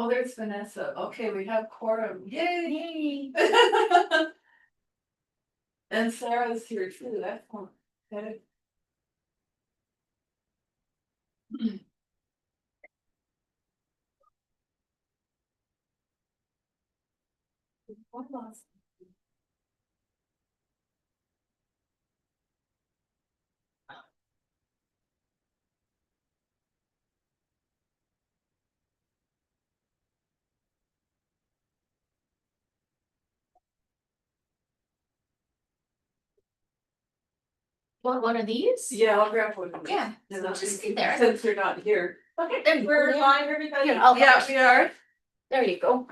Oh, there's Vanessa. Okay, we have quorum. Yay! And Sarah's here too. That's fun. Okay. One last. Want one of these? Yeah, I'll grab one. Yeah, And so I'll just sit there. Since you're not here. Okay, then we're live, everybody. Yeah, we are. There you go.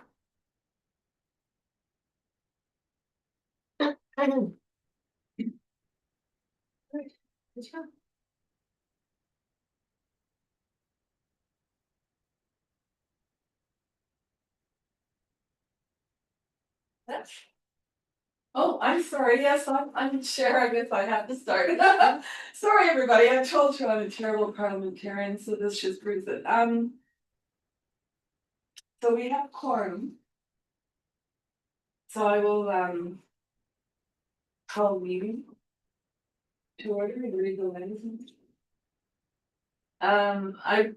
Oh, I'm sorry. Yes, I'm Sharon if I have to start. Sorry, everybody. I told you I'm a terrible parliamentarian, so this just proves it. So we have quorum. So I will call meeting to order the legal management. I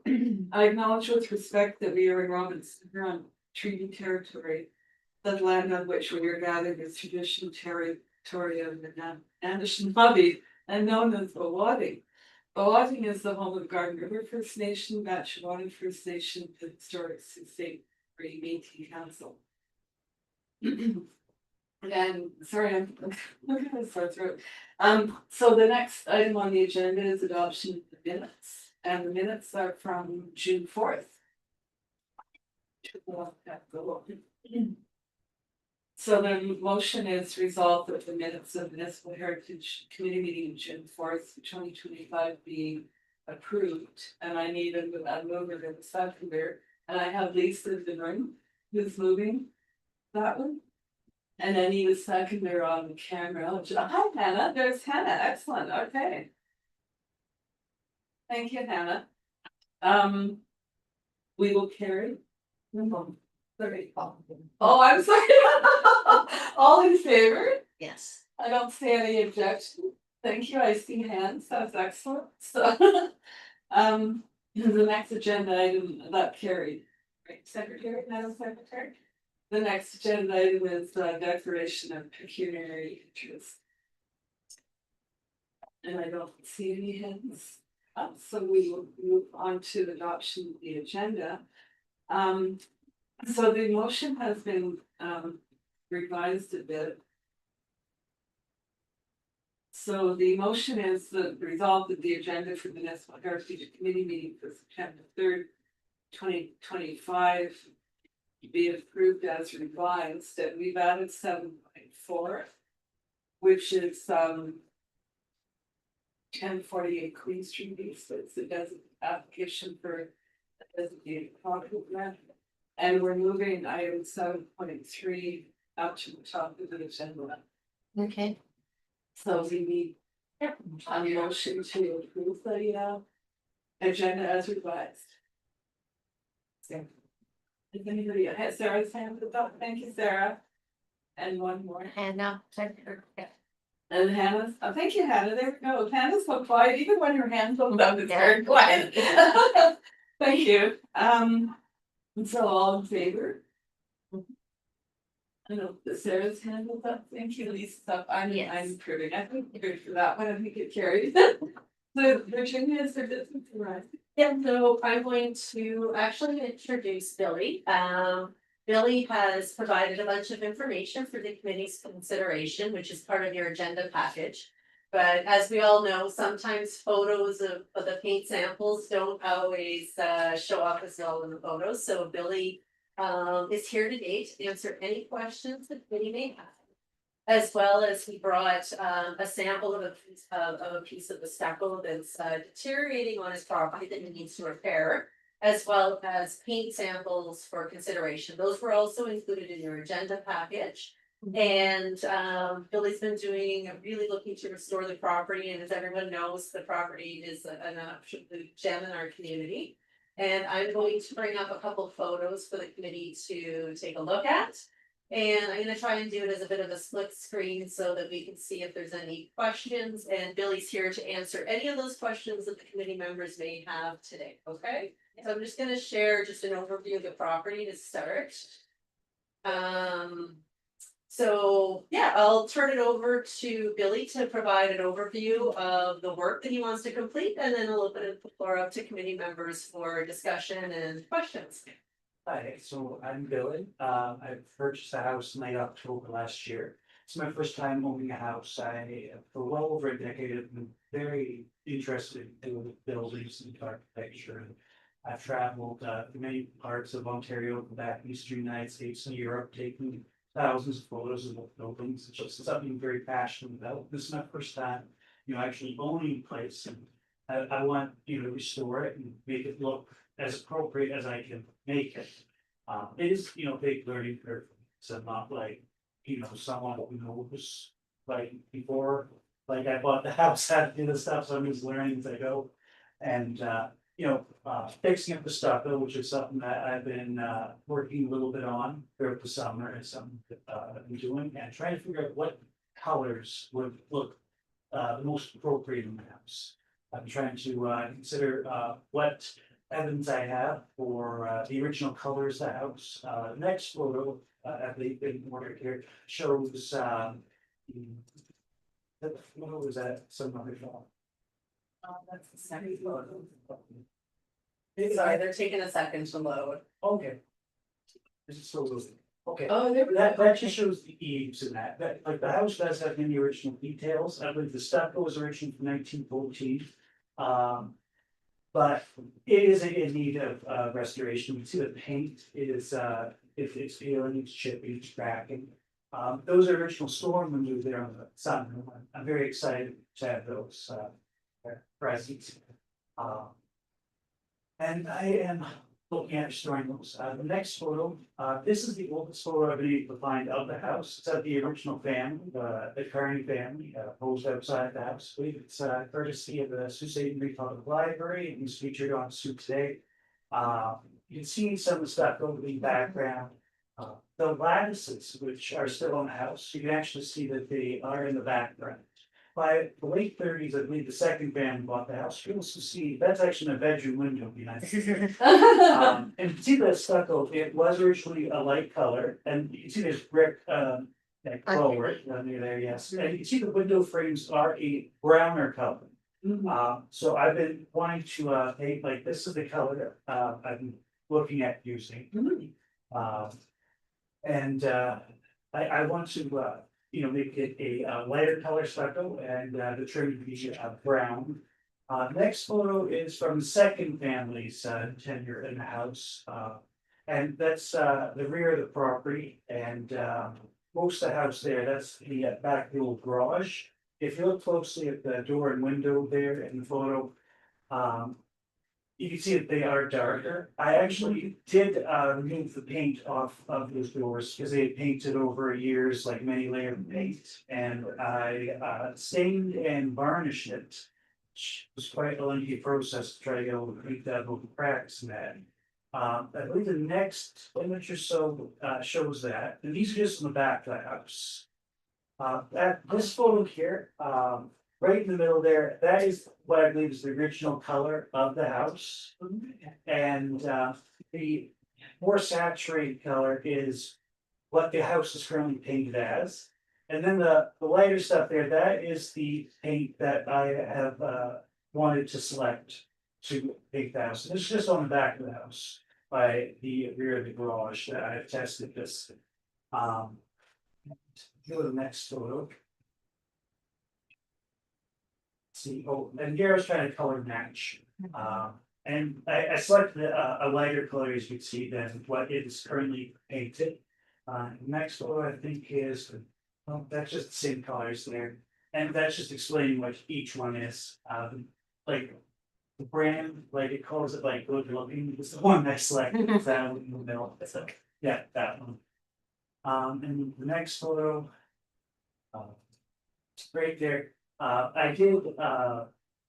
I acknowledge with respect that we are in Robinson, we're on treaty territory. The land on which we are gathered is traditional territory of the Anishinaabe and known as Bawadi. Bawadi is the home of Garden River First Nation, Batchewana First Nation, the Historic State Métis Council. And sorry, I'm gonna sore throat. So the next item on the agenda is adoption of the minutes, and the minutes are from June 4th. So the motion is resolved that the minutes of Municipal Heritage Committee meeting June 4th, 2025 being approved, and I need a mover and a seconder, and I have Lisa in the room who's moving that one. And I need a seconder on the camera. Hi, Hannah. There's Hannah. Excellent. Okay. Thank you, Hannah. We will carry. Oh, I'm sorry. All in favor? Yes. I don't see any objection. Thank you. I see hands. That's excellent. So, the next agenda item that carried. Right, Secretary, Madam Secretary. The next agenda item is the declaration of pecuniary interest. And I don't see any hands up, so we will move on to the adoption of the agenda. So the motion has been revised a bit. So the motion is the result of the agenda for the Municipal Heritage Committee meeting for September 3rd, 2025. Be approved as revised, and we've added 7.4, which is 1048 Queen Street East. So it's a application for a designated property grant, and we're moving item 7.3 out to the top of the agenda. Okay. So we need a motion to approve the agenda as revised. So, if anybody has Sarah's hand up, thank you, Sarah. And one more. Hannah. And Hannah's, oh, thank you, Hannah. There we go. Hannah's so quiet, even when her hand goes up, it's very quiet. Thank you. So all in favor? I know Sarah's hand was up. Thank you, Lisa. I'm approving. I think good for that one. I think it carries. So Virginia is the business, right? Yeah, so I'm going to actually introduce Billy. Billy has provided a bunch of information for the committee's consideration, which is part of your agenda package. But as we all know, sometimes photos of the paint samples don't always show up as well in the photos. So Billy is here today to answer any questions that committee may have. As well as he brought a sample of a piece of the stucco that's deteriorating on his property that he needs to repair, as well as paint samples for consideration. Those were also included in your agenda package. And Billy's been really looking to restore the property, and as everyone knows, the property is an absolute gem in our community. And I'm going to bring up a couple photos for the committee to take a look at. And I'm gonna try and do it as a bit of a split screen so that we can see if there's any questions, and Billy's here to answer any of those questions that the committee members may have today, okay? So I'm just gonna share just an overview of the property to start. So yeah, I'll turn it over to Billy to provide an overview of the work that he wants to complete, and then I'll open the floor up to committee members for discussion and questions. Hi, so I'm Billy. I purchased a house in late October last year. It's my first time owning a house. For well over a decade, have been very interested in buildings and architecture. I've traveled to many parts of Ontario, Quebec, Eastern United States, and Europe, taking thousands of photos of buildings. It's just something I'm very passionate about. This is my first time, actually owning a place, and I want, to restore it and make it look as appropriate as I can make it. It is, a big learning curve, so I'm not like, someone who knows, like, before, like, I bought the house, had to do this stuff, so I'm just learning as I go. And, fixing up the stucco, which is something that I've been, working a little bit on throughout the summer, and something that, I've been doing, and trying to figure out what colors would look, the most appropriate in the house. I'm trying to, consider, what evidence I have for the original colors of the house. Next photo, I believe in order here, shows what was that? Some other photo. That's the second photo. It's- Sorry, they're taking a second to load. Okay. This is so loose. Okay. Oh, there we That go. just shows the eaves and that, like, the house does have many original details. I believe the stucco was originally from 1914. But it is in need of restoration. You see the paint is it's peeling, it's chipping, it's cracking. Those are original storm windows there on the sun. I'm very excited to have those present. And I am looking at restoring those. The next photo, this is the oldest photo I've been able to find of the house. It's of the original family, the Kearney family, posed outside the house. I believe it's courtesy of the Sioux State Marine Public Library, and it's featured on Sioux Today. You can see some of the stuff over the background. The lattices, which are still on the house, you can actually see that they are in the background. By the late 30s, I believe the second family bought the house. You can also see that's actually a bedroom window behind. And you can see the stucco, it was originally a light color, and you can see there's brick, like forward, near there, yes. And you can see the window frames are a browner color. So I've been wanting to, paint, like, this is the color, I've been looking at using. And, I want to, make it a lighter color stucco, and the trim to be brown. Next photo is from the second family's tenure in the house. And that's the rear of the property, and most of the house there, that's the back of the old garage. If you look closely at the door and window there in the photo, you can see that they are darker. I actually did remove the paint off of those doors because they had painted over years, like many layers of paint, and I stained and varnished it. Which was quite a lengthy process to try to get all the paint out of the cracks in that. I believe the next image or so shows that, and these are just in the back of the house. This photo here, right in the middle there, that is what I believe is the original color of the house. And the more saturated color is what the house is currently painted as. And then the lighter stuff there, that is the paint that I have wanted to select to paint the house. And it's just on the back of the house by the rear of the garage that I've tested this. Go to the next photo. See, and Garrett's trying to color match. And I selected a lighter color, as you can see, than what is currently painted. Next photo, I think, is, well, that's just the same colors there. And that's just explaining what each one is. Like the brand, like it calls it like good looking, is the one I selected, it's that one in the middle, so, yeah, that one. And the next photo. Right there, I did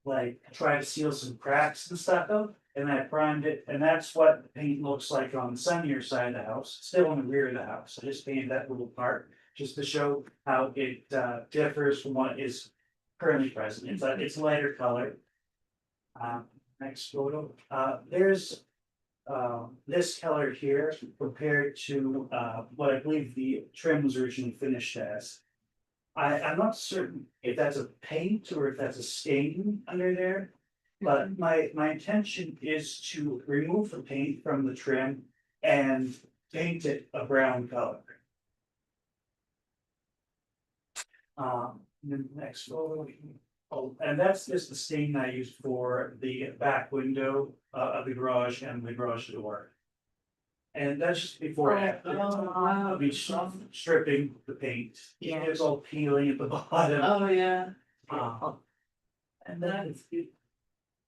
like try to seal some cracks and stucco. And I primed it, and that's what the paint looks like on the sunnier side of the house, still on the rear of the house. I just painted that little part just to show how it differs from what is currently present. It's lighter color. Next photo, there's this color here compared to what I believe the trim was originally finished as. I'm not certain if that's a paint or if that's a stain under there. But my intention is to remove the paint from the trim and paint it a brown color. The next photo. Oh, and that's just the stain I used for the back window of the garage and the garage door. And that's just before I I'll be stripping the paint. Yeah. It's all peeling at the bottom. Oh, yeah. And That then, is beautiful.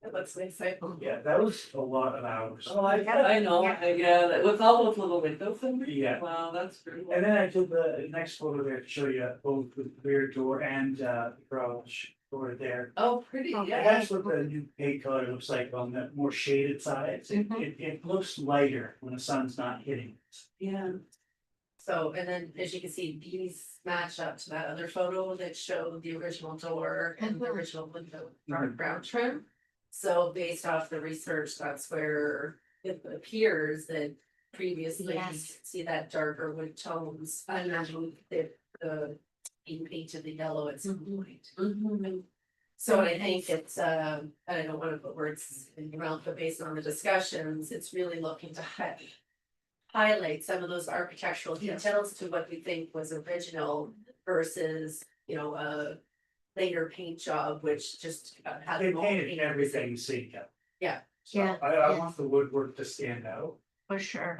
It looks nice, I. yeah, that was a lot of hours. Oh, I know, yeah, with all those little windows in there. Yeah. Wow, that's pretty. And then I took the next photo there to show you both the rear door and the garage door there. Oh, pretty, And yeah. that's what the new paint color looks like on the more shaded sides. It looks lighter when the sun's not hitting it. Yeah. So, and then as you can see, these match up to that other photo that showed the original door and the original window dark brown trim. So based off the research, that's where it appears that previously you could see that darker wood tones underneath the being painted the yellow at some point. So I think it's, I don't wanna put words in your mouth, but based on the discussions, it's really looking to highlight some of those architectural details to what we think was original versus, you know, a later paint job, which just had. They painted everything synced up. Yeah. So Yeah, I yes. want the woodwork to stand out. For sure.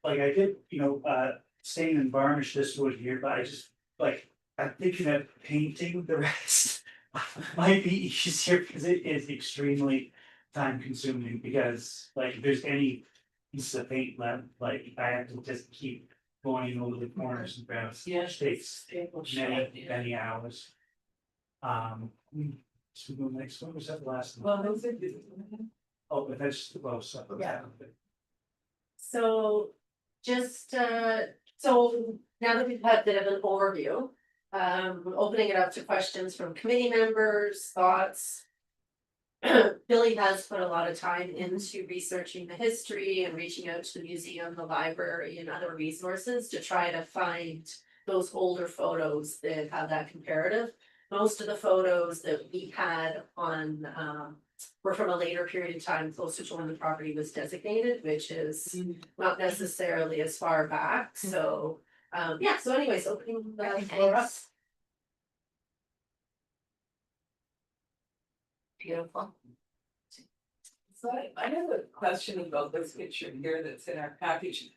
Like I did, stain and varnish this wood here, but I just, like, I'm thinking of painting the rest. Might be easier because it is extremely time consuming because like if there's any piece of paint left, like I have to just keep going over the corners and crowns. Yeah. Which takes many hours. So the next one, was that the last one? Well, those are beautiful. Oh, but that's the close up. Yeah. So just so now that we've had a bit of an overview, opening it up to questions from committee members, thoughts. Billy has put a lot of time into researching the history and reaching out to the museum, the library and other resources to try to find those older photos that have that comparative. Most of the photos that we had on were from a later period of time, closer to when the property was designated, which is not necessarily as far back, so. Yeah, so anyways, opening the floor up. Beautiful. So I have a question about this picture here that's in our package.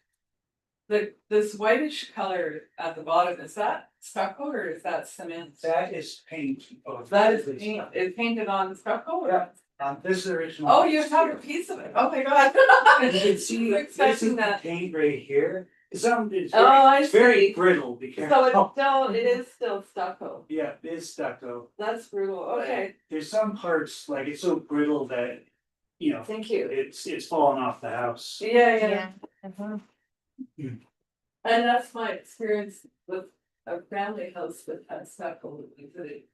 This whitish color at the bottom, is that stucco or is that cement? That is paint. Of That is this paint, stuff. is painted on stucco or? Yeah. This is the original. Oh, you have a piece of it, oh my god. You can see We're this is expecting the that. paint right here. It's Oh, I it's very see. brittle, be So careful. it is still stucco, Yeah, it is stucco. that's brutal, okay, There's some parts, like it's so brittle that, thank you. it's falling off the house. Yeah. Mhm. And that's my experience with a family house that had stucco, that it.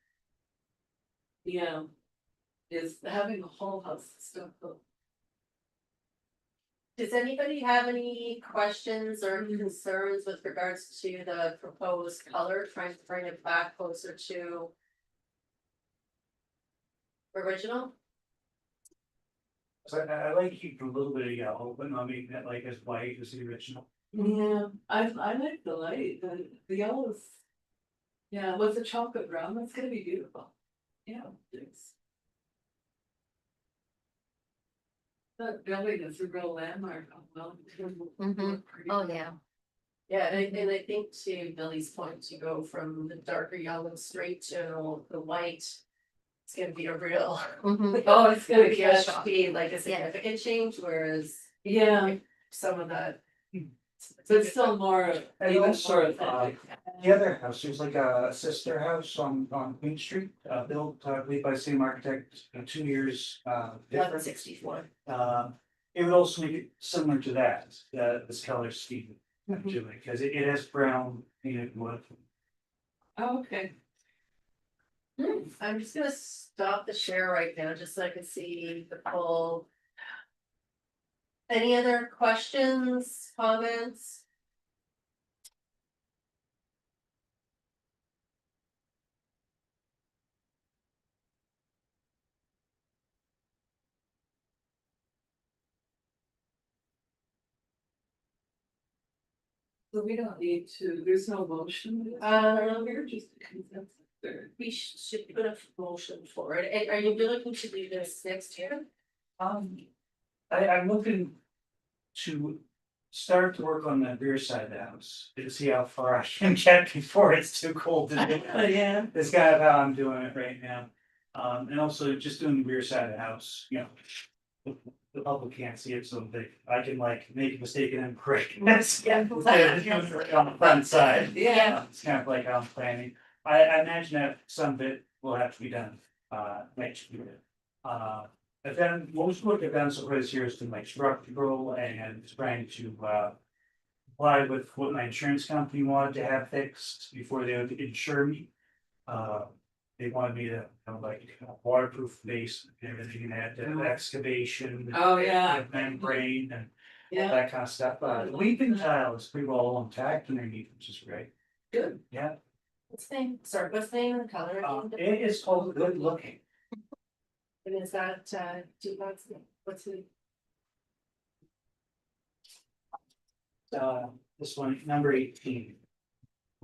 Yeah. Is having a whole house stucco. Does anybody have any questions or concerns with regards to the proposed color, trying to bring it back closer to original? So I like keeping a little bit of yellow, but not making it like as white as the original. Yeah, I like the light, the yellows. Yeah, with the chocolate brown, that's gonna be beautiful. Yeah, thanks. That building is a real landmark, well. Mhm. Oh, yeah. Yeah, and I think to Billy's point, to go from the darker yellow straight to the white. It's gonna be a real. Mhm. Oh, it's gonna be a Should shock. be like a significant change, whereas Yeah, some of that So it's still more, And even also, more authentic. the other house, there's like a sister house on Queen Street, built, I believe by the same architect, 2 years, different. 1164. It would also make it similar to that, this color scheme, Mhm. actually, because it has brown painted wood. Oh, okay. I'm just gonna stop the share right now, just so I can see the full. Any other questions, comments? So we don't need to, there's no motion. We're just a consensus there. We should put a motion for it. And are you looking to do this next year? I'm looking to start to work on the rear side of the house, to see how far I can get before it's too cold to do it. Yeah. That's kind of how I'm doing it right now. And also just doing the rear side of the house, you know. The public can't see it, so I can like make a mistake and then correct it. Yeah. Instead of doing it on the front side. Yeah. It's kind of like how I'm planning. I imagine that some of it will have to be done, next year. I've done, most work I've done so far this year has been like structural and trying to, apply with what my insurance company wanted to have fixed before they would insure me. They wanted me to have like a waterproof base and everything, and had to have excavation. Oh, yeah. have membrane and all Yeah, that kind of stuff. The weeping tile is pretty well intact underneath, which is great. good. Yeah, What's the name? Sorry, what's the name of the color? it is called good looking. And is that, what's the? This one, number 18.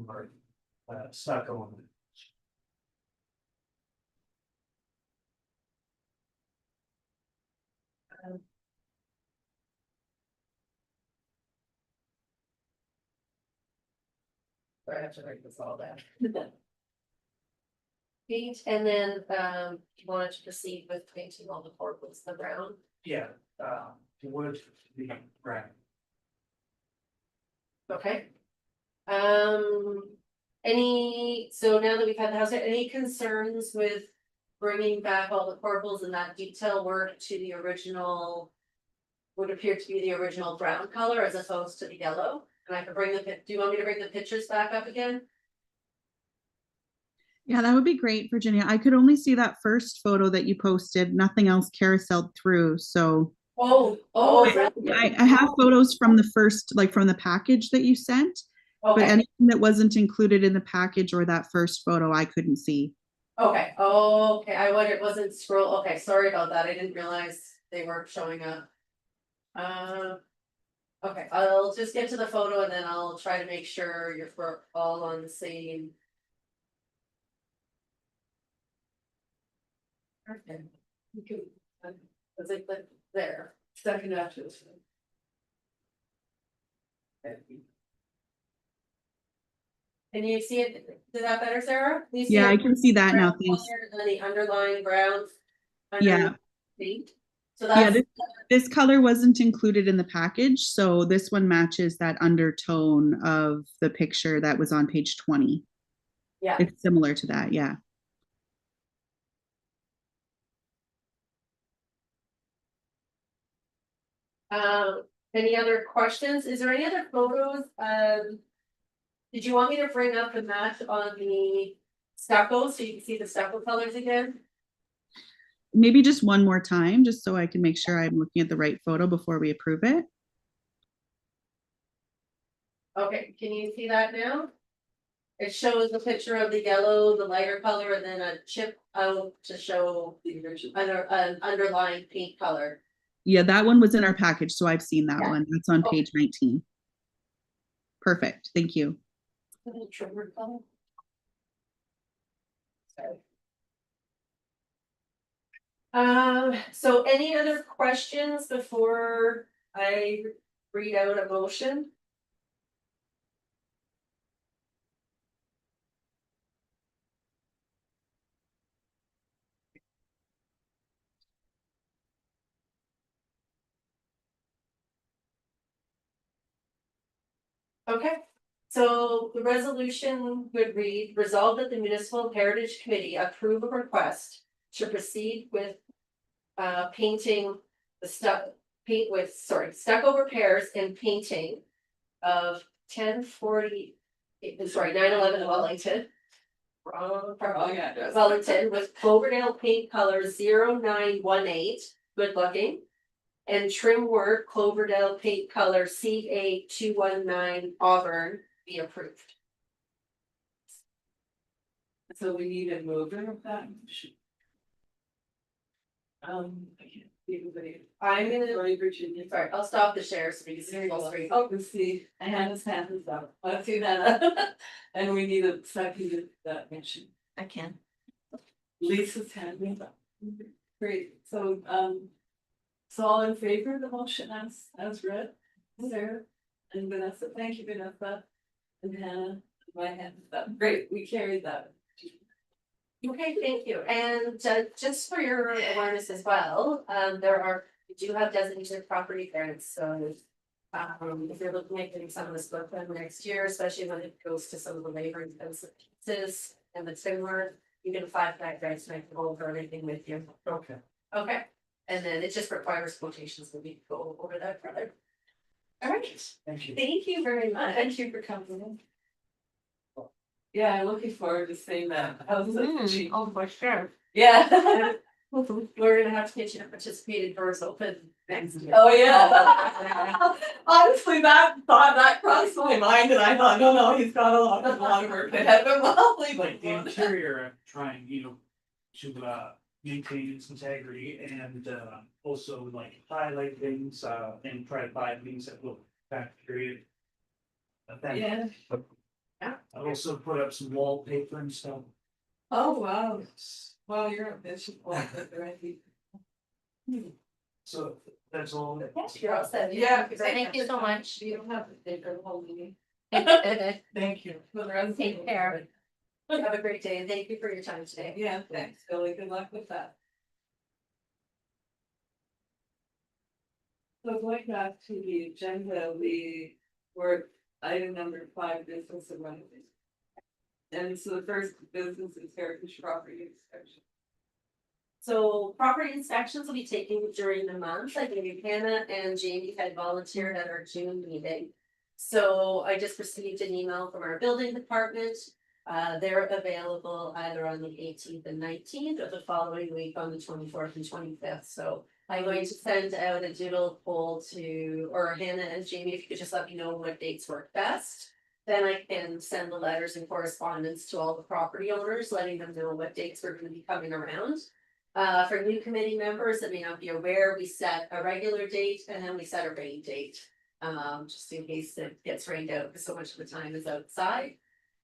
Or, stucco on it. I have to write this all down. Paint, and then, you wanted to proceed with painting all the portals, the brown. Yeah, the wood, the brown. Okay. So now that we've had the house, any concerns with bringing back all the purples and that detail work to the original? Would appear to be the original brown color as opposed to the yellow, and I could bring do you want me to bring the pictures back up again? Yeah, that would be great, Virginia. I could only see that first photo that you posted, nothing else carouseled through, so. I have photos from the first, like from the package that you sent, but Okay, anything that wasn't included in the package or that first photo, I couldn't see. okay, I wonder it wasn't scroll, okay, sorry about that, I didn't realize they weren't showing up. Okay, I'll just get to the photo and then I'll try to make sure you're all on the same. Okay. You can, was it there? Second after this. Can you see it? Is that better, Sarah? Can you see Yeah, it? I can see that now, Brown thanks. color and then the underlying brown. Yeah. Paint. So Yeah, that's, this color wasn't included in the package, so this one matches that undertone of the picture that was on page 20. yeah, It's similar to that, yeah. any other questions? Is there any other photos? Did you want me to bring up the match on the stucco so you can see the stucco colors again? Maybe just one more time, just so I can make sure I'm looking at the right photo before we approve it. Okay, can you see that now? It shows the picture of the yellow, the lighter color, and then a chip out to show The original. an underlying pink color. Yeah, that one was in our package, so I've seen that Yeah. one. That's on Okay. page 19. Perfect, thank you. Trigger color. Sorry. So any other questions before I read out a motion? Okay, so the resolution would read, resolve that the Municipal Heritage Committee approve a request to proceed with. Painting the stucco repairs and painting of 911 Wellington. Wrong address. Wellington with Cloverdale paint color 0918, good looking. And trim work Cloverdale paint color CA219 Auburn be approved. So we need a mover of that. I can't see anybody. I'm gonna, Sorry, Virginia. sorry, I'll stop the share so we can see all three. Oh, let's see, Hannah's hand is up, let's see that, and we need a second of that mention. I can. Lisa's hand is up. Great, so, so all in favor of the motion as read? Sarah and Vanessa, thank you, Vanessa. And Hannah, my hand is up, great, we carried that. Okay, thank you. And just for your awareness as well, we do have designated property grants, so. If you're looking at getting some of this book done next year, especially when it goes to some of the labor intensive pieces and the timber, you can apply for that grant, so I can go over everything with you. Okay. Okay, and then it just requires quotations, but we can go over that further. All right, Thank you. thank you very much. Thank you for coming in. Yeah, I'm looking forward to seeing that. How's it? Cheap? Oh, for sure. Yeah. We're gonna have to get you to participate in Doors Open next year. Oh, yeah. Honestly, that crossed my mind and I thought, no, he's got a lot of work ahead of him. I'll leave Like it the alone. interior, I'm trying, to maintain its integrity and also like highlight things and try to buy things that look back period. Yeah. I also put up some wallpaper and stuff. Oh, wow. Wow, you're ambitious. So that's all. Yes, you're all set. Yeah. Thank you so much. You don't have to stay for the whole meeting. Thank you. For the rest of Take the- care. Have a great day and thank you for your time today. Yeah, thanks, Billy. Good luck with that. So going back to the agenda, we were item number 5, business and renovation. And so the first business is heritage property inspection. So property inspections will be taken during the month. I gave Hannah and Jamie had volunteered at our June meeting. So I just received an email from our building department. They're available either on the 18th and 19th or the following week on the 24th and 25th. So I'm going to send out a doodle poll or Hannah and Jamie, if you could just let me know what dates work best. Then I can send the letters and correspondence to all the property owners, letting them know what dates we're gonna be coming around. For new committee members that may not be aware, we set a regular date and then we set a rain date. Just in case it gets rained out, because so much of the time is outside.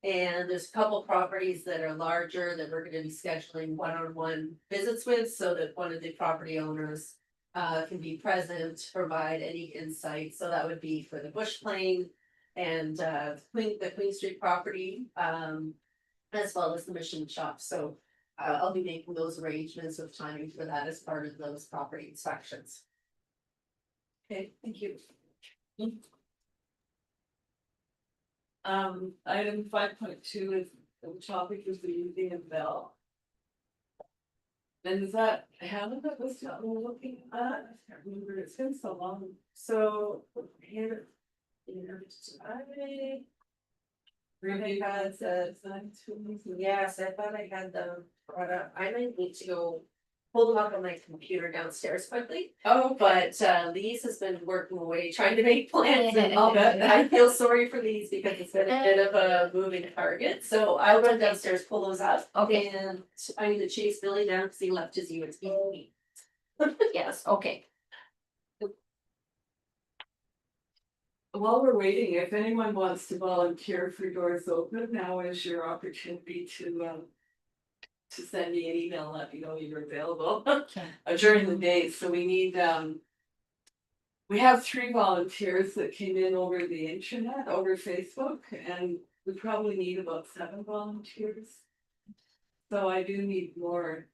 And there's a couple properties that are larger that we're gonna be scheduling one-on-one visits with, so that one of the property owners. Can be present, to provide any insight, so that would be for the Bush Plain. And the Queen Street property, as well as the Mission Shop, so. I'll be making those arrangements with timing for that as part of those property inspections. Okay, thank you. Item 5.2 is the topic is the museum bell. And is that Hannah that was looking at? I can't remember, it's been so long. So here. Renee has Yes, I thought I had them brought up. I might need to go pull them up on my computer downstairs quickly. Oh, But Lise has been working away trying to make plans and I'll bet. I feel sorry for Lise because it's been a bit of a moving target. So I'll run downstairs, pull those up. Okay. And I need to chase Billy down because he left his USB. Yes, okay. while we're waiting, if anyone wants to volunteer for Doors Open, now is your opportunity to send me an email, let me know you're available during the day, so we need we have 3 volunteers that came in over the internet, over Facebook, and we probably need about 7 volunteers. So I do need more.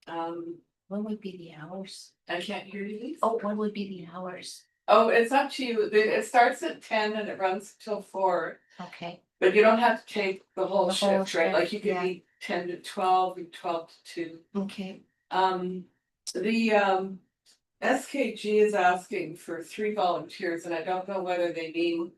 When would be the hours? I can't hear you, Lisa. Oh, when would be the hours? Oh, it's up to you. It starts at 10 and it runs till 4, Okay, but you don't have to take the whole The whole shift, right? Like you shift, could yeah. be 10 to 12 and 12 to 2. okay. The SKG is asking for 3 volunteers, and I don't know whether they mean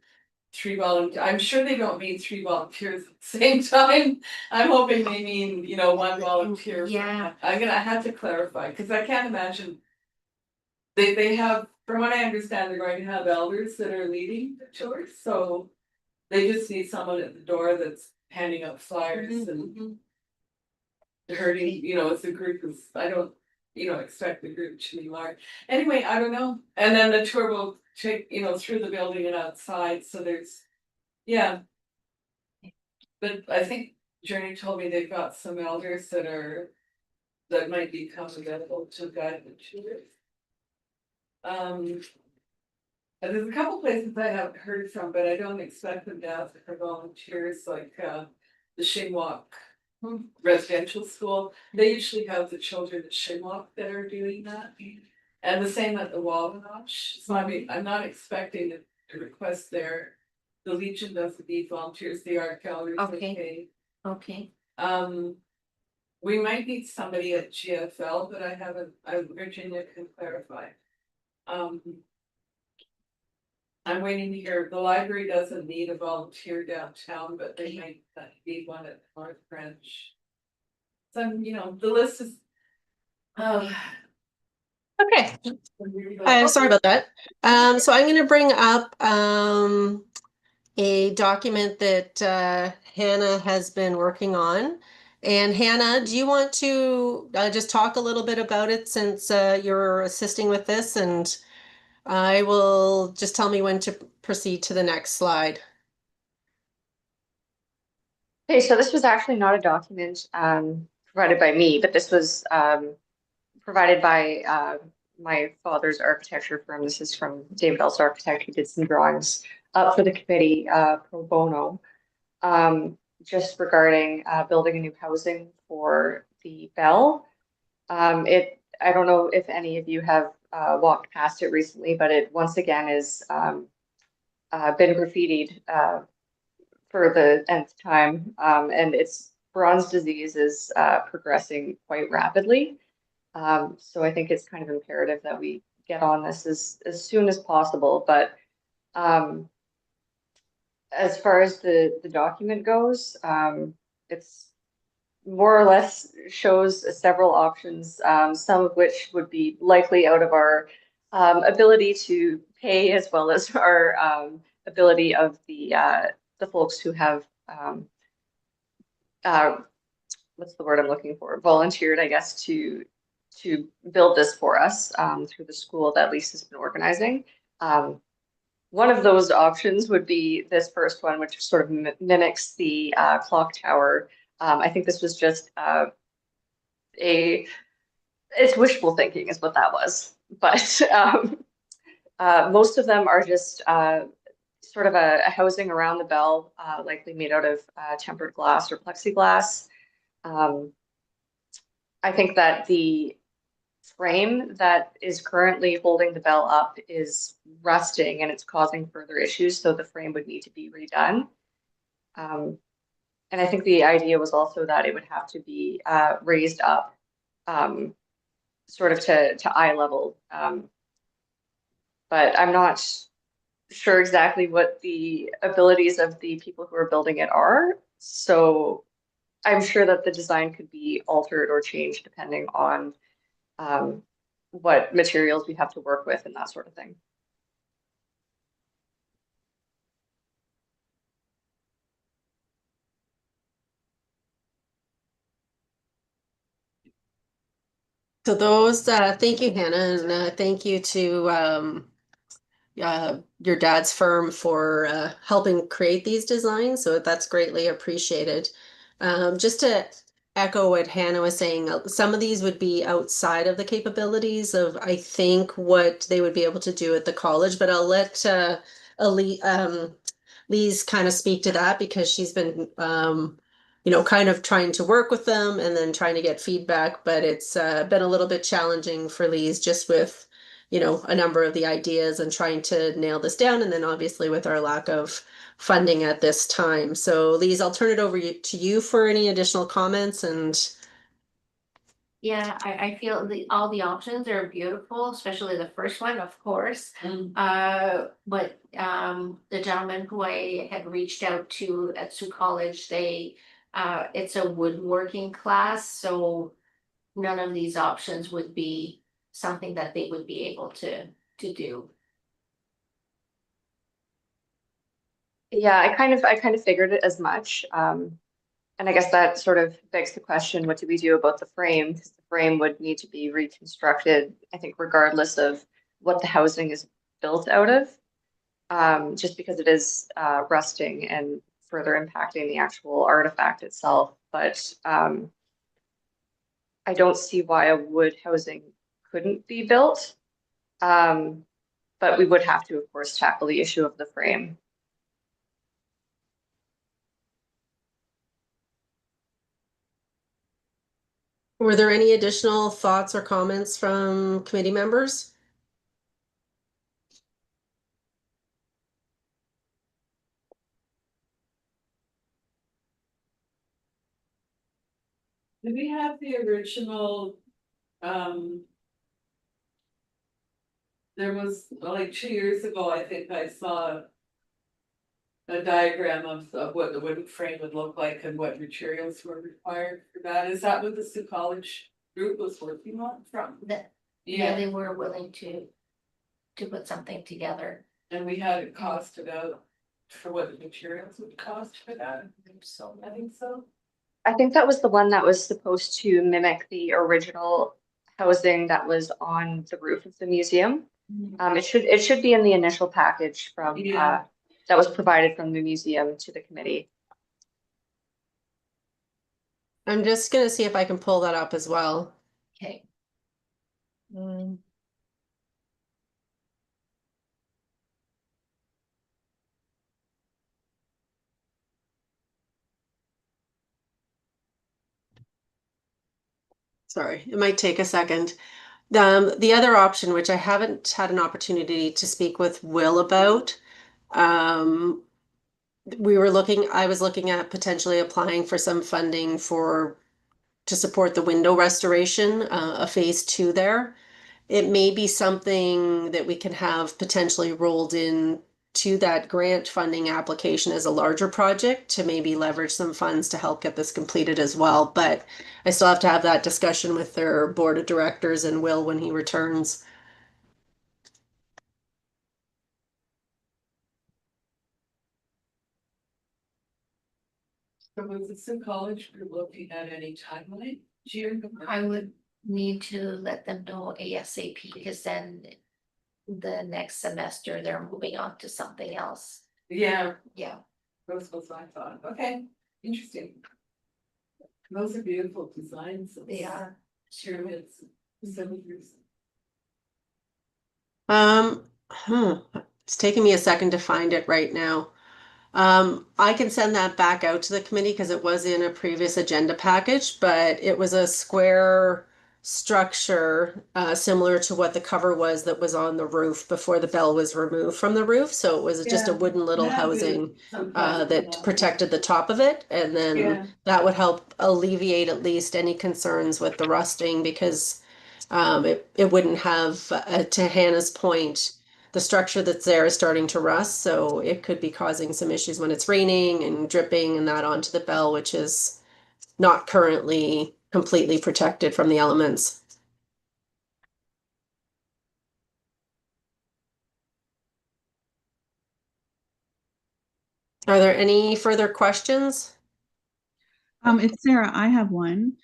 3 volunteers. I'm sure they don't mean 3 volunteers at the same time. I'm hoping they mean, 1 volunteer. Yeah. I have to clarify, because I can't imagine. They have, from what I understand, they're going to have elders that are leading the tours, so they just need someone at the door that's handing out flyers and herding, as the group is, I don't, expect the group to be large. Anyway, I don't know. And then the tour will take, through the building and outside, so there's, yeah. But I think Journey told me they've got some elders that might become available to guide the tours. And there's a couple places I haven't heard from, but I don't expect them to ask for volunteers, like the Shingwalk residential school. They usually have the children at Shingwalk that are doing that. And the same at the Wallanosh. So I'm not expecting a request there. The Legion doesn't need volunteers, the art gallery is Okay. Okay, we might need somebody at GFL, but Virginia can clarify. I'm waiting to hear, the library doesn't need a volunteer downtown, but they might need one at North Branch. So, the list is. Okay, sorry about that. So I'm gonna bring up a document that Hannah has been working on. And Hannah, do you want to just talk a little bit about it since you're assisting with this? And I will just tell me when to proceed to the next slide. Okay, so this was actually not a document provided by me, but this was provided by my father's architecture firm. This is from David Ellis Architect, who did some drawings up for the committee pro bono, just regarding building a new housing for the Bell. I don't know if any of you have walked past it recently, but it once again is been graffitied for the nth time, and its Bronze disease is progressing quite rapidly. So I think it's kind of imperative that we get on this as soon as possible. But as far as the document goes, it's more or less shows several options, some of which would be likely out of our ability to pay, as well as our ability of the folks who have what's the word I'm looking for? Volunteered, I guess, to build this for us through the school that Lisa's been organizing. One of those options would be this first one, which sort of mimics the clock tower. I think this was just it's wishful thinking is what that was. But most of them are just sort of a housing around the bell, likely made out of tempered glass or plexiglass. I think that the frame that is currently holding the bell up is rusting and it's causing further issues, so the frame would need to be redone. And I think the idea was also that it would have to be raised up sort of to eye level. But I'm not sure exactly what the abilities of the people who are building it are. So I'm sure that the design could be altered or changed depending on what materials we have to work with and that sort of thing. So those, thank you, Hannah, and thank you to your dad's firm for helping create these designs. So that's greatly appreciated. Just to echo what Hannah was saying, some of these would be outside of the capabilities of, I think, what they would be able to do at the college, but I'll let Lee's kind of speak to that because she's been kind of trying to work with them and then trying to get feedback, but it's been a little bit challenging for Lee's just with you know, a number of the ideas and trying to nail this down. And then obviously with our lack of funding at this time. So Lise, I'll turn it over to you for any additional comments and Yeah, I feel all the options are beautiful, especially the first one, of course. But the gentleman who I had reached out to at Sioux College, it's a woodworking class, so none of these options would be something that they would be able to do. Yeah, I kind of figured it as much. And I guess that sort of begs the question, what do we do about the frame? Because the frame would need to be reconstructed, I think, regardless of what the housing is built out of, just because it is rusting and further impacting the actual artifact itself. But I don't see why a wood housing couldn't be built. But we would have to, of course, tackle the issue of the frame. were there any additional thoughts or comments from committee members? Do we have the original, there was like 2 years ago, I think I saw a diagram of what the wooden frame would look like and what materials were required for that. Is that what the Sioux College group was working on from? Yeah, they were willing to put something together. And we had it costed out for what the materials would cost for that. So I think so. I think that was the one that was supposed to mimic the original housing that was on the roof of the museum. It should be in the initial package from Yeah. that was provided from the museum to the committee. I'm just gonna see if I can pull that up as well. Okay. Sorry, it might take a second. The other option, which I haven't had an opportunity to speak with Will about, I was looking at potentially applying for some funding to support the window restoration, a phase 2 there. It may be something that we can have potentially rolled in to that grant funding application as a larger project to maybe leverage some funds to help get this completed as well. But I still have to have that discussion with their board of directors and Will when he returns. So was the Sioux College group looking at any timeline? I would need to let them know ASAP because then the next semester they're moving on to something else. Yeah, Yeah. those was my thought. Okay, interesting. Those are beautiful designs. They are. Pyramids, cylinders. It's taking me a second to find it right now. I can send that back out to the committee because it was in a previous agenda package, but it was a square structure, similar to what the cover was that was on the roof before the bell was removed from the roof. So it was just a Yeah. wooden little Yeah, housing, sometimes, that protected the top of it. And Yeah. then that would help alleviate at least any concerns with the rusting because it wouldn't have, to Hannah's point, the structure that's there is starting to rust, so it could be causing some issues when it's raining and dripping and that onto the bell, which is not currently completely protected from the elements. Are there any further questions? It's Sarah. I have one.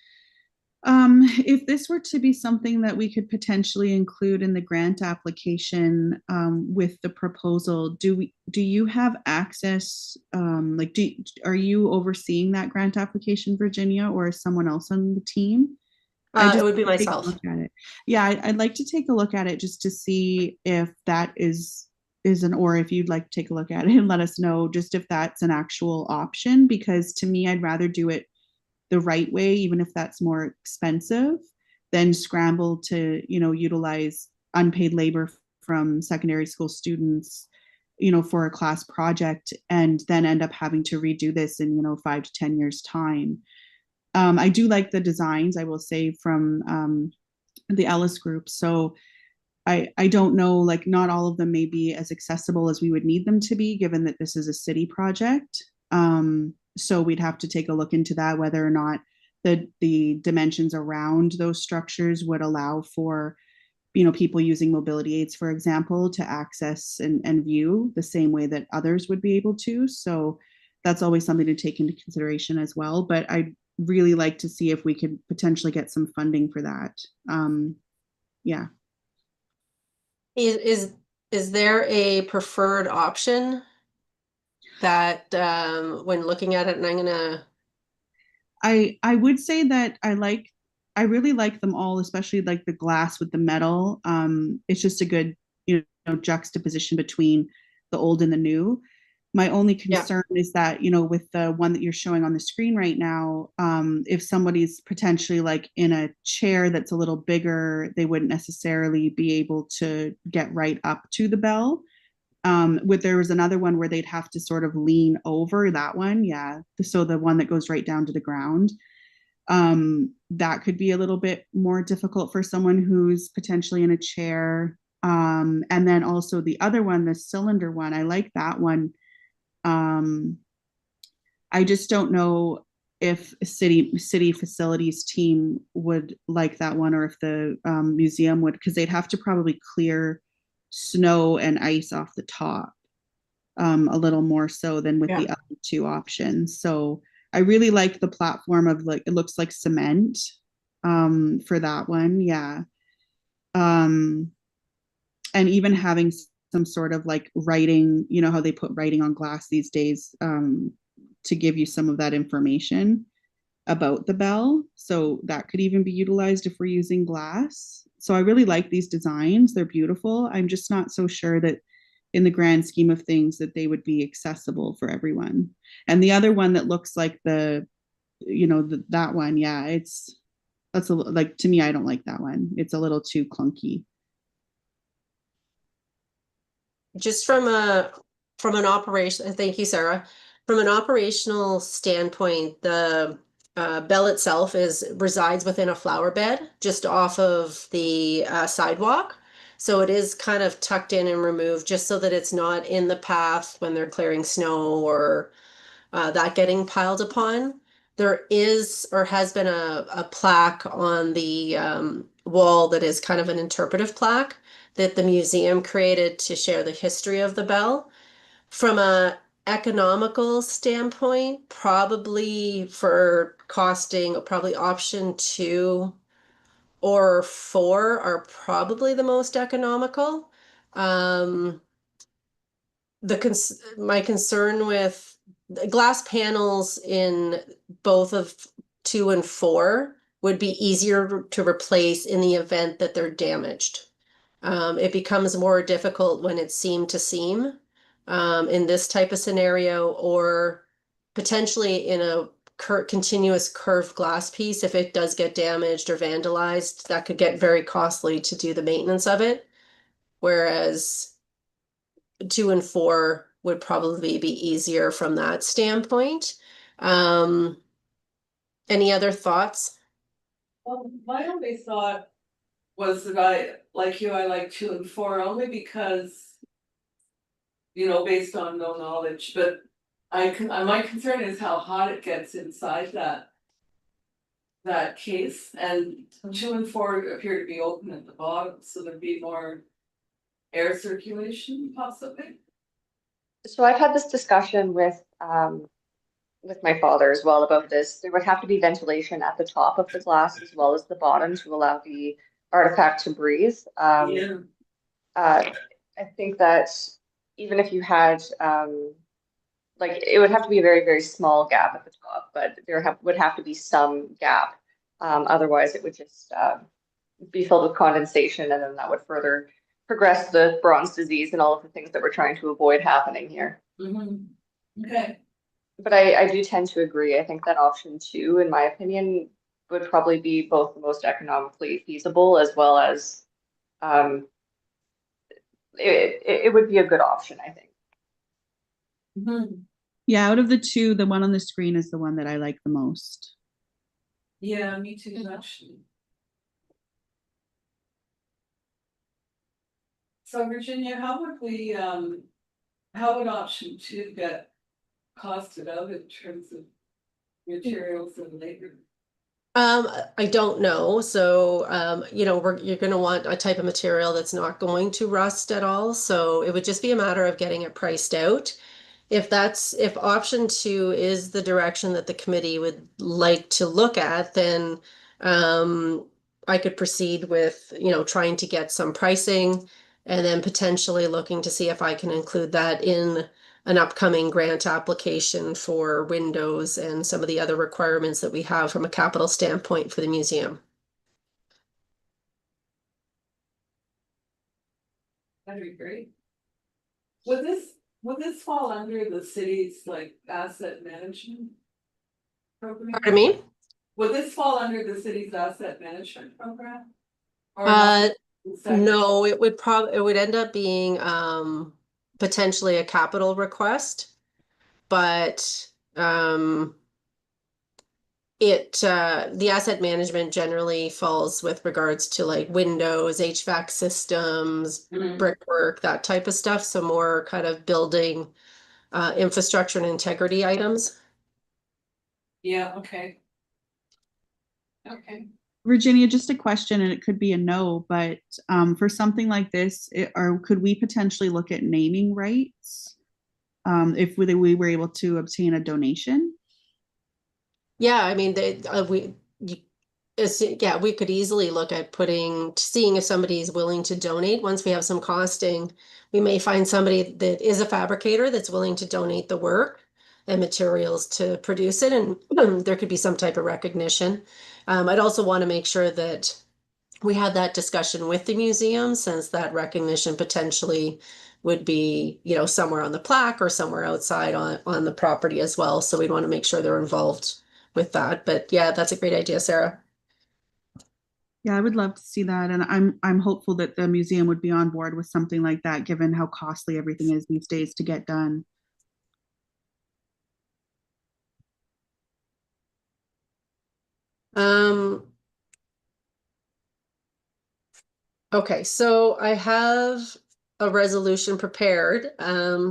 If this were to be something that we could potentially include in the grant application, with the proposal, do you have access, are you overseeing that grant application, Virginia, or is someone else on the team? It would be take a myself. look at it. Yeah, I'd like to take a look at it just to see if that is or if you'd like to take a look at it and let us know just if that's an actual option, because to me, I'd rather do it the right way, even if that's more expensive, than scramble to, utilize unpaid labor from secondary school students, for a class project, and then end up having to redo this in 5 to 10 years time. I do like the designs, I will say, from the Ellis group. So I don't know, like, not all of them may be as accessible as we would need them to be, given that this is a city project. So we'd have to take a look into that, whether or not the dimensions around those structures would allow for, people using mobility aids, for example, to access and view the same way that others would be able to. So that's always something to take into consideration as well. But I'd really like to see if we could potentially get some funding for that. Yeah. Is there a preferred option that when looking at it, and I'm gonna I would say that I really like them all, especially like the glass with the metal. It's just a good, juxtaposition between the old and the new. My only concern is that, with the one that you're showing on the screen right now, if somebody's potentially like in a chair that's a little bigger, they wouldn't necessarily be able to get right up to the bell. There was another one where they'd have to sort of lean over that one. Yeah. So the one that goes right down to the ground. That could be a little bit more difficult for someone who's potentially in a chair. And then also the other one, the cylinder one, I like that one. I just don't know if city facilities team would like that one, or if the museum would, because they'd have to probably clear snow and ice off the top, a little more so than with the other two options. So I really like the platform of, like, it looks like cement, for that one. Yeah. And even having some sort of like writing, how they put writing on glass these days, to give you some of that information about the bell. So that could even be utilized if we're using glass. So I really like these designs. They're beautiful. I'm just not so sure that in the grand scheme of things that they would be accessible for everyone. And the other one that looks like that one, yeah, that's like, to me, I don't like that one. It's a little too clunky. just from an operation, thank you, Sarah. From an operational standpoint, the bell itself resides within a flower bed just off of the sidewalk. So it is kind of tucked in and removed just so that it's not in the path when they're clearing snow or that getting piled upon. There is or has been a plaque on the wall that is kind of an interpretive plaque that the museum created to share the history of the bell. From a economical standpoint, probably for costing, probably option 2 or 4 are probably the most economical. My concern with the glass panels in both of 2 and 4 would be easier to replace in the event that they're damaged. It becomes more difficult when it's seam to seam in this type of scenario, or potentially in a continuous curved glass piece. If it does get damaged or vandalized, that could get very costly to do the maintenance of it. Whereas 2 and 4 would probably be easier from that standpoint. Any other thoughts? Well, my only thought was that I like 2 and 4 only because, based on no knowledge, but my concern is how hot it gets inside that case, and 2 and 4 appear to be open at the bottom, so there'd be more air circulation possibly. So I've had this discussion with my father as well about this. There would have to be ventilation at the top of the glass as well as the bottom to allow the artifact to breathe. Yeah. I think that even if you had like, it would have to be a very, very small gap at the top, but would have to be some gap. Otherwise, it would just be filled with condensation, and then that would further progress the bronze disease and all of the things that we're trying to avoid happening here. Mm-hmm. Okay. But I do tend to agree. I think that option 2, in my opinion, would probably be both the most economically feasible as well as it would be a good option, I think. Mhm. Yeah, out of the two, the one on the screen is the one that I like the most. Yeah, me too, actually. So Virginia, how would we, how would option two get costed out in terms of materials and labor? I don't know. So, you know, you're gonna want a type of material that's not going to rust at all. So it would just be a matter of getting it priced out. If option two is the direction that the committee would like to look at, then I could proceed with, you know, trying to get some pricing and then potentially looking to see if I can include that in an upcoming grant application for windows and some of the other requirements that we have from a capital standpoint for the museum. That'd be great. Would this fall under the city's like asset management program? Pardon me? Would this fall under the city's asset management program? Or Uh, not? no, it would end up being potentially a capital request, but the asset management generally falls with regards to like windows, HVAC systems, Mhm. brickwork, that type of stuff. So more kind of building infrastructure and integrity items. Yeah, okay. Okay. Virginia, just a question, and it could be a no, but for something like this, or could we potentially look at naming rights if we were able to obtain a donation? Yeah, I mean, yeah, we could easily look at seeing if somebody is willing to donate. Once we have some costing, we may find somebody that is a fabricator that's willing to donate the work and materials to produce it, and there could be some type of recognition. I'd also want to make sure that we had that discussion with the museum, since that recognition potentially would be, you know, somewhere on the plaque or somewhere outside on the property as well. So we'd want to make sure they're involved with that. But yeah, that's a great idea, Sarah. Yeah, I would love to see that, and I'm hopeful that the museum would be on board with something like that, given how costly everything is these days to get done. Um, okay, so I have a resolution prepared. Funding.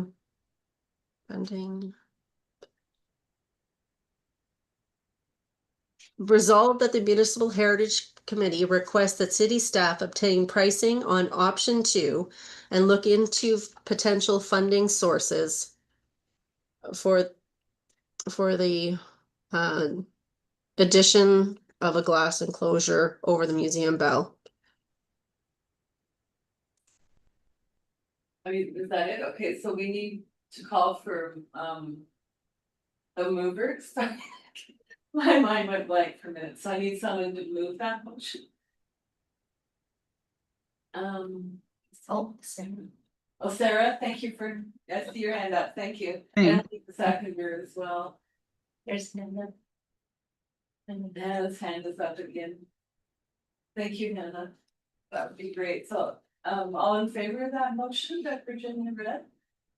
Resolved that the Municipal Heritage Committee requests that city staff obtain pricing on option two and look into potential funding sources for the uh, addition of a glass enclosure over the museum bell. I mean, is that it? Okay, so we need to call for, a mover. Sorry. My mind went blank for a minute, so I need someone to move that motion. Oh, Sarah. Oh, Sarah, thank you for, I see your hand up, thank you. Thanks. And I think the seconder as well. There's Nanda. And Hannah's hand is up again. Thank you, Hannah. That would be great. So, all in favor of that motion that Virginia read?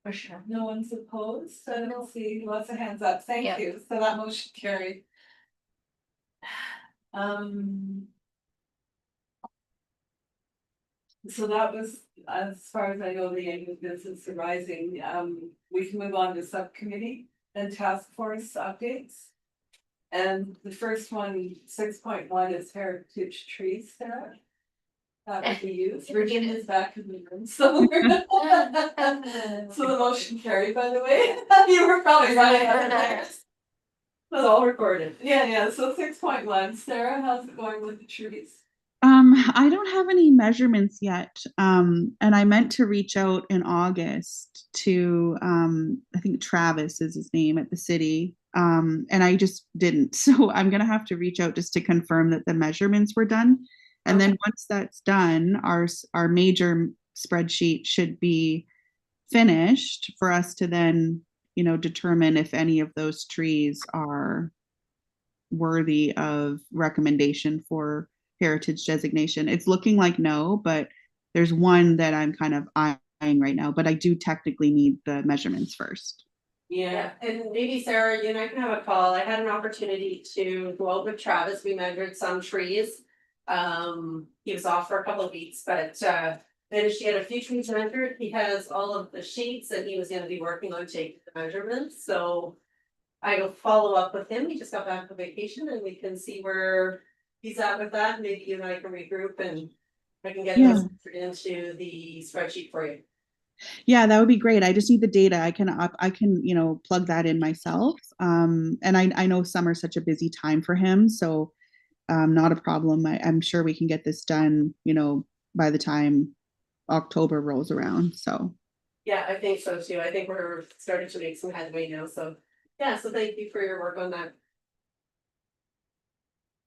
For sure. No one's opposed, I don't see lots of hands up, thank Yeah. you, so that motion carried. So that was, as far as I know, the end of business arising, we can move on to subcommittee and task force updates. And the first one, 6.1, is heritage trees, Sarah. That would be used, Virginia's back in the room, so. So the motion carried, by the way, you were probably running out of there. It's all recorded, yeah, so 6.1, Sarah, how's it going with the trees? I don't have any measurements yet. And I meant to reach out in August to I think Travis is his name at the city. And I just didn't. So I'm gonna have to reach out just to confirm that the measurements were done. And then once that's done, our major spreadsheet should be finished for us to then, determine if any of those trees are worthy of recommendation for heritage designation. It's looking like no, but there's one that I'm kind of eyeing right now, but I do technically need the measurements first. Yeah, And maybe Sarah, you and I can have a call. I had an opportunity to go out with Travis. We measured some trees. He was off for a couple of weeks, but finished, he had a few trees measured. He has all of the sheets and he was gonna be working on taking the measurements, so. I will follow up with him. He just got back from vacation and we can see where he's at with that. Maybe you and I can regroup and I can get Yeah. this into the spreadsheet for you. Yeah, that would be great. I just need the data. I can, plug that in myself. And I know summer's such a busy time for him, so not a problem. I'm sure we can get this done, by the time October rolls around. So Yeah, I think so too. I think we're starting to make some headway now, so. Yeah, so thank you for your work on that.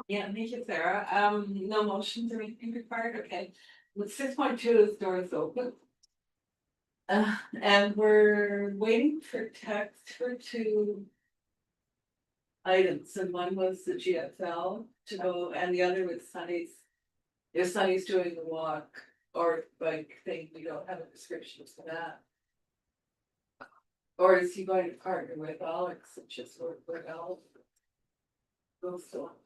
yeah, thank you, Sarah. No motions or anything required, okay. 6.2 is doors open. And we're waiting for text for 2 items, and one was the GFL to go, and the other was Sunny's. If Sunny's doing the walk or bike thing, we don't have a description for that. Or is he going to partner with Alex and just work with Alex? Ghost walk.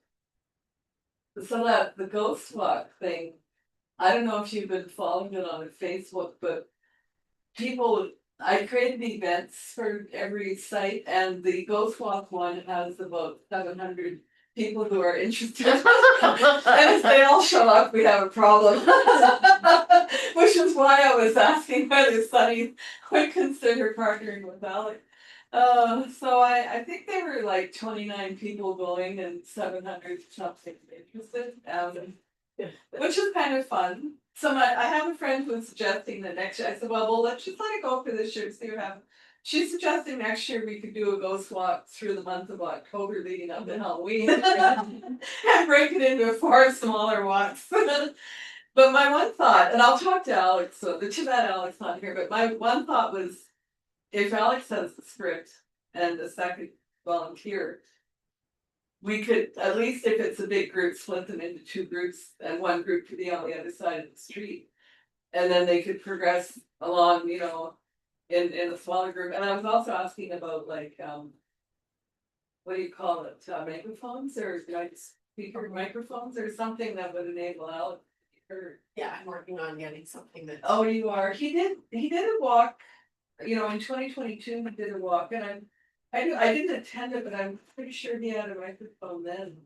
So that the ghost walk thing, I don't know if you've been following it on Facebook, but I created events for every site, and the ghost walk one has about 700 people who are interested. And if they all show up, we have a problem. Which is why I was asking whether Sunny would consider partnering with Alex. So I think there were like 29 people going and 700 something interested, which is kind of fun. So I have a friend who's suggesting that next year, I said, well, let's just let it go for this year, see what happens. She's suggesting next year we could do a ghost walk through the month of October leading up to Halloween. And break it into 4 smaller walks. But my one thought, and I'll talk to Alex, so too bad Alex not here, but my one thought was, if Alex has the script and the second volunteer, we could, at least if it's a big group, split them into 2 groups, and one group could be on the other side of the street. And then they could progress along, in a smaller group. And I was also asking about like, what do you call it, microphones or like speaker microphones or something that would enable Alex to be heard. Yeah, I'm working on getting something that. Oh, you are, he did a walk, in 2022, he did a walk, and I didn't attend it, but I'm pretty sure he had a microphone then.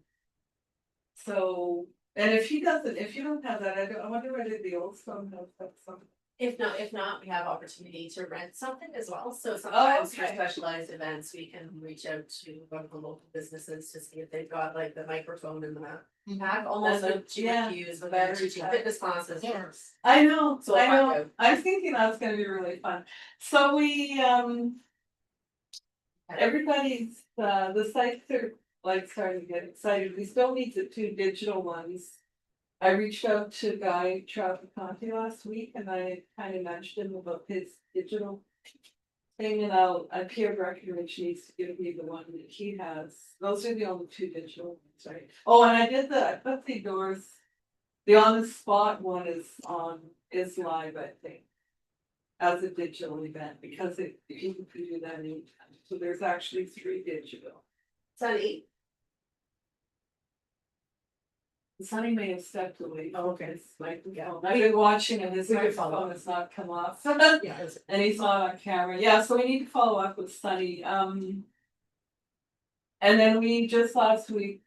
So, and if you don't have that, I wonder whether the old phone has something. If not, we have opportunity to rent something as well, so sometimes for okay. specialized events, we can reach out to one of the local businesses to see if they've got like the microphone in the pack, almost And what you yeah, would use with battery teaching pack. fitness classes. Yes. I know, So we'll find out. I'm thinking that's gonna be really fun. So we, everybody's, the sites are like starting to get excited. We still need the 2 digital ones. I reached out to Guy Traficante last week and I kind of mentioned him about his digital thing, and Pierre Breckenridge needs to give me the one that he has. Those are the only 2 digital ones, right? Oh, and I put the doors, the on the spot one is live, I think, as a digital event, because you can do that anytime. So there's actually 3 digital. Sunny, Sunny may have stepped away. Oh, okay. His microphone. I've been watching and his We could follow microphone up. has not come off. yeah, And he's not on camera. Yeah, so we need to follow up with Sunny. And then we just last week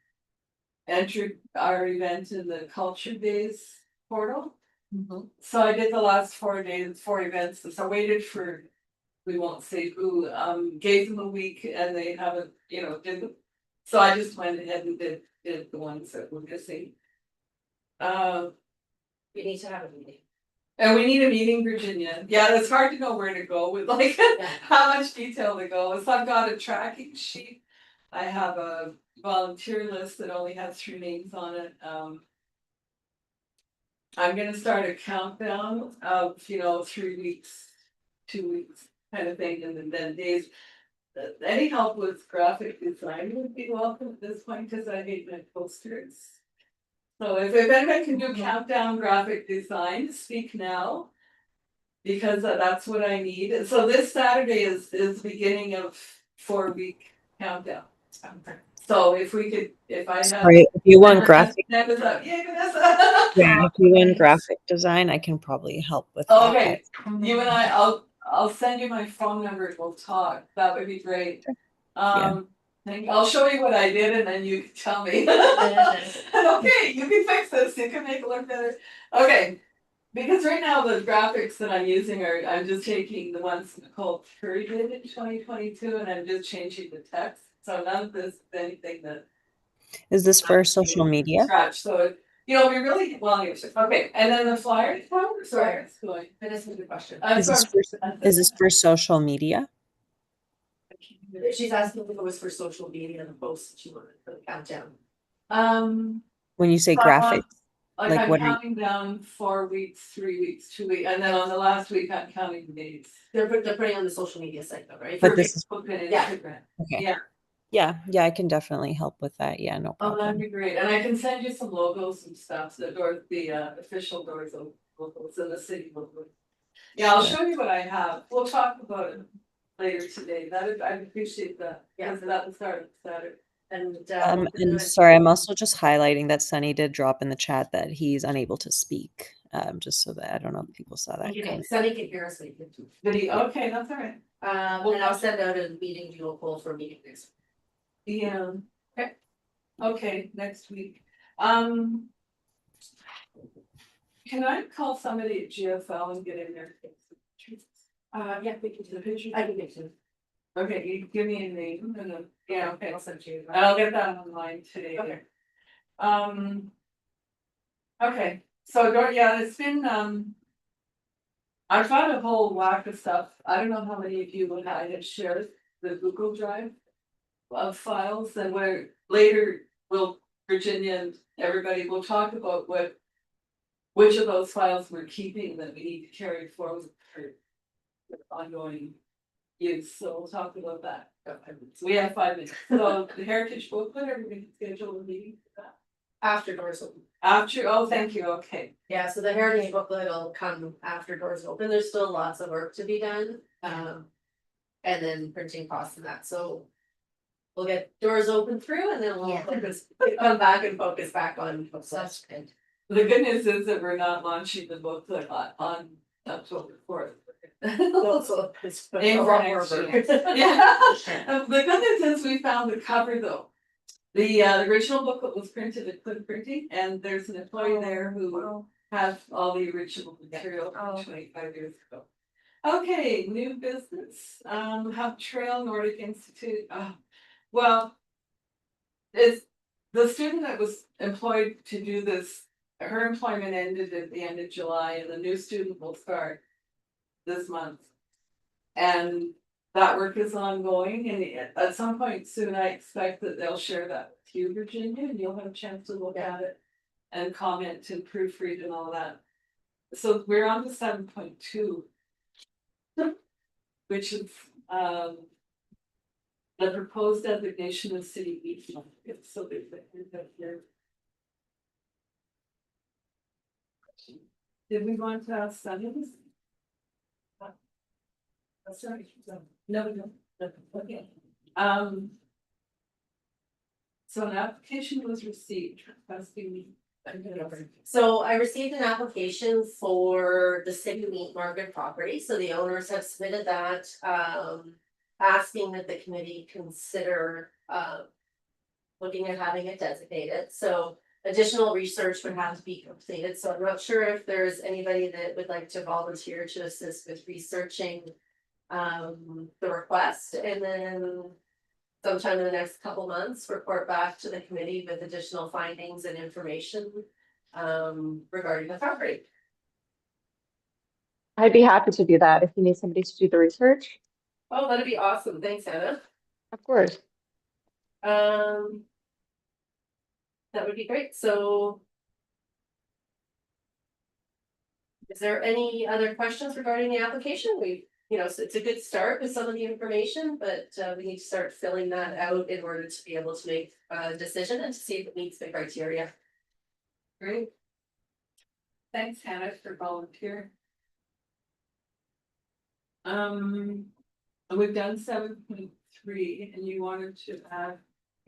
entered our event in the Culture Days portal. So I did the last 4 days, 4 events, so I waited for, we won't say who, gave them a week and they haven't, did them. So I just went ahead and did the ones that were missing. we need to have a meeting. And we need a meeting, Virginia. Yeah, it's hard to know where to go with like how much detail to go. So I've got a tracking sheet. I have a volunteer list that only has 3 names on it. I'm gonna start a countdown of, 3 weeks, 2 weeks kind of thing, and then days. Any help with graphic design would be welcome at this point, because I hate my posters. So if anyone can do countdown graphic design, speak now. Because that's what I need. So this Saturday is the beginning of 4-week countdown. So if we could, if I have. Sorry, if you want graphic, That was up. Yay, Vanessa. yeah, if you want graphic design, I can probably help with that. Okay, you and I'll send you my phone number and we'll talk. That would be great. Yeah. I'll show you what I did and then you can tell me. Okay, you can fix this, you can make it look better. Okay, because right now the graphics that I'm using are, I'm just taking the ones Nicole Curry did in 2022 and I'm just changing the text. So none of this is anything that Is this for social media? scratch, so it, we really, well, anyways, okay, and then the flyer, sorry, it's going. That is a good question. Is this for social media? She's asking if it was for social media and the posts that she wanted for the countdown. When you say graphics, Like like I'm what are you- counting down 4 weeks, 3 weeks, 2 weeks, and then on the last week I'm counting the days. They're putting on the social media site though, right? But For this is- Facebook and Yeah. Instagram. Okay. Yeah. Yeah, I can definitely help with that. Yeah, no Oh, that'd problem. be great, and I can send you some logos and stuff, the official doors logos and the city logos. Yeah, I'll show you what I have, we'll talk about it later today, I appreciate that, because that will start Saturday. And sorry, I'm also just highlighting that Sunny did drop in the chat that he's unable to speak. Just so that I don't know if people saw that. Okay, comment. Sunny can hear us. Okay, that's all right. And I'll send out a meeting doodle poll for meeting next week. Yeah. Okay. Okay, next week. Can I call somebody at GFL and get in there? Yeah, we can do the picture. I can get to. Okay, you give me a name and then, yeah, okay, I'll send you. I'll get that online today. Okay. Okay, so yeah, it's been, I've got a whole whack of stuff. I don't know how many of you would have shared the Google Drive of files, and where later Virginia and everybody will talk about which of those files we're keeping that we need to carry forward for ongoing use, so we'll talk about that. So we have 5 minutes, so the heritage booklet, are we gonna schedule a meeting for that? After doors open. Thank you, okay. Yeah, so the heritage booklet will come after doors open. There's still lots of work to be done. And then printing costs and that, so. We'll get doors open through and then we'll Yeah. come back and focus back on. That's good. The good news is that we're not launching the booklet on October 4th. Also, it's. Aim for next year. Yeah, the good news is we found the cover though. The original booklet was printed at Clip Printing, and there's an employee there who has all the original material from 25 years ago. Okay, new business, Hub Trail Nordic Institute, well. Is the student that was employed to do this, her employment ended at the end of July and the new student will start this month. And that work is ongoing, and at some point soon, I expect that they'll share that with you, Virginia, and you'll have a chance to look at it. And comment and proofread and all that. So we're on to 7.2. Which is the proposed designation of city beach. So there's here. Did we want to ask Sunny's? Sorry, no, okay. So an application was received, requesting. So I received an application for the City Meat Market property, so the owners have submitted that, asking that the committee consider, looking at having it designated, so additional research would have to be completed, so I'm not sure if there's anybody that would like to volunteer to assist with researching the request, and then sometime in the next couple months, report back to the committee with additional findings and information regarding the property. I'd be happy to do that if you need somebody to do the research. Oh, that'd be awesome. Thanks, Anna. Of course. That would be great. So is there any other questions regarding the application? So it's a good start with some of the information, but we need to start filling that out in order to be able to make a decision and to see if it meets the criteria. Great. Thanks, Hannah, for volunteering. We've done 7.3 and you wanted to add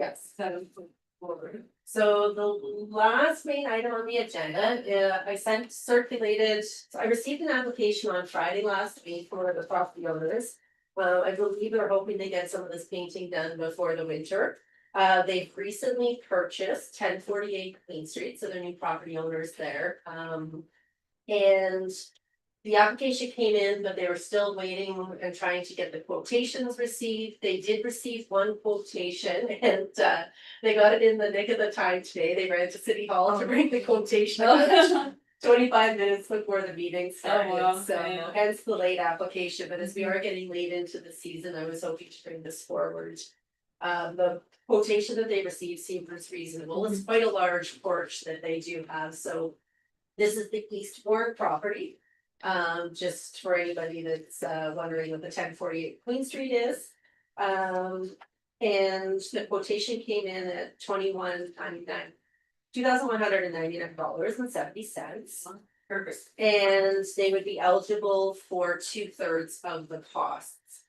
Yes. 7.4. So the last main item on the agenda, I received an application on Friday last week for the property owners. I believe they're hoping to get some of this painting done before the winter. They've recently purchased 1048 Queen Street, so they're new property owners there. And the application came in, but they were still waiting and trying to get the quotations received. They did receive one quotation and they got it in the nick of the time today. They ran to City Hall to bring the quotation. 25 minutes before the meeting started, wow, so yeah. hence the late application, but as we are getting late into the season, I was hoping to bring this forward. The quotation that they received seems reasonable. It's quite a large porch that they do have, so this is the Eastbourne property. Just for anybody that's wondering what the 1048 Queen Street is. And the quotation came in at $2,199.70. Perfect. And they would be eligible for 2/3 of the costs.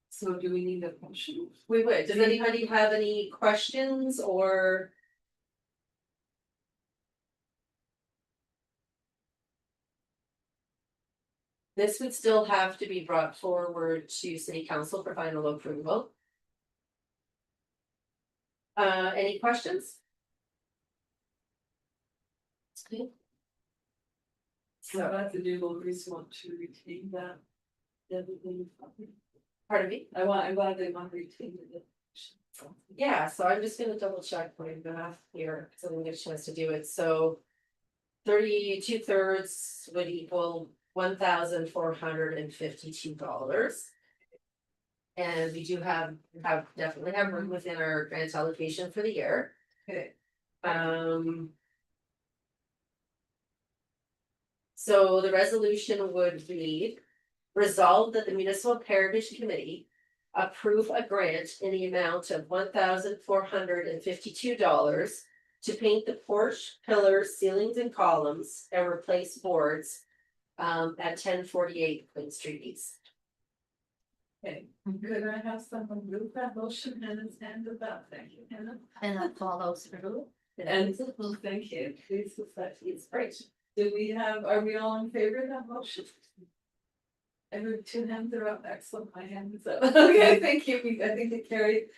So do we need a motion? We would. Does anybody have any questions or? This would still have to be brought forward to City Council for final approval. Any questions? Okay. So that's a new one, we just want to retain that. Everything. Pardon me? I'm glad they want to retain it. Yeah, so I'm just gonna double check my math here, so I didn't get a chance to do it, so. 32/3 would equal $1,452. And we do definitely have room within our grant allocation for the year. Okay. So the resolution would read, resolve that the Municipal Heritage Committee approve a grant in the amount of $1,452 to paint the porch, pillars, ceilings and columns and replace boards at 1048 Queen Street East. Okay, could I have someone move that motion and stand with that? Thank you, Hannah. And that follows through. And well, thank you. Please, it's great. Are we all in favor of that motion? I heard 2 hands are up. Excellent, my hand is up. Okay, thank you. I think it carried.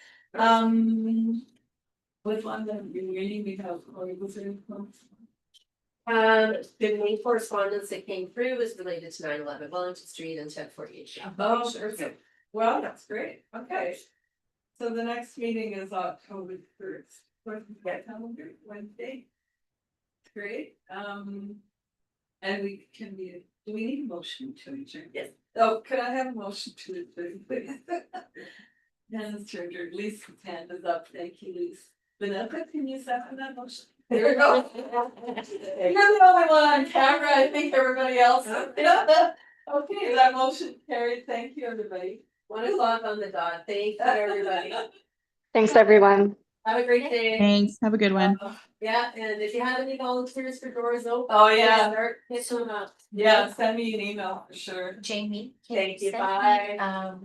With one that you're reading, we have, or was there? The main correspondence that came through was related to 911 Wellington Street and 1048. Oh, sure. Well, that's great. Okay. So the next meeting is October 1st. Calendar, Wednesday. Great. And do we need a motion to adjourn? Yes. Oh, could I have a motion to adjourn, please? Dennis Turner, Lisa's hand is up. Thank you, Lisa. Vanessa, can you second that motion? There we go. You're the only one on camera. I think everybody else. Okay, that motion carried. Thank you, everybody. 1 o'clock on the dot. Thank you, everybody. Thanks, everyone. Have a great day. Thanks. Have a good one. Yeah, and if you have any volunteers for doors open. Oh, yeah. Hit them up. Yeah, send me an email for sure. Jamie. can Thank you, send me, bye.